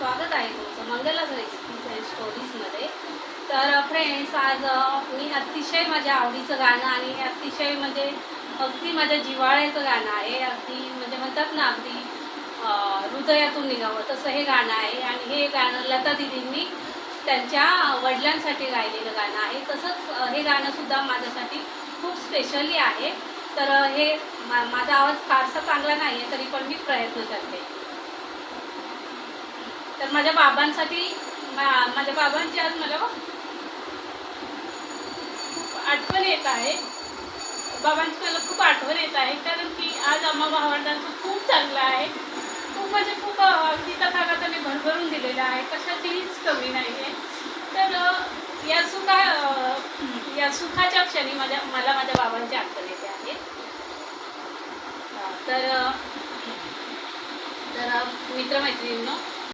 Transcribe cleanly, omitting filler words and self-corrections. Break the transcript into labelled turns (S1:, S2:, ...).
S1: स्वागत आहे तुमचं मंगलाच रेसिपीज अँड स्टोरीजमध्ये. तर फ्रेंड्स, आज मी अतिशय माझ्या आवडीचं गाणं आणि अतिशय म्हणजे अगदी माझ्या जिव्हाळ्याचं गाणं आहे. अगदी म्हणजे म्हणतात ना, अगदी हृदयातून निघावं तसं हे गाणं आहे. आणि हे गाणं लता दिदींनी त्यांच्या वडिलांसाठी गायलेलं गाणं आहे. तसंच हे गाणंसुद्धा माझ्यासाठी खूप स्पेशली आहे. तर हे माझा आवाज फारसा चांगला नाही आहे, तरी पण मी प्रयत्न करते. तर माझ्या बाबांसाठी, माझ्या बाबांची आज मला खूप आठवण येत आहे. बाबांची मला खूप आठवण येत आहे, कारण की आज आम्हा भावंडांचं खूप चांगलं आहे. खूप म्हणजे खूप अगदी तथागताने भरभरून दिलेलं आहे, कशाचीच कमी नाही आहे. तर या सुखाच्या क्षणी मला माझ्या बाबांची आठवण येते आहे. तर मित्रमैत्रिणींनो,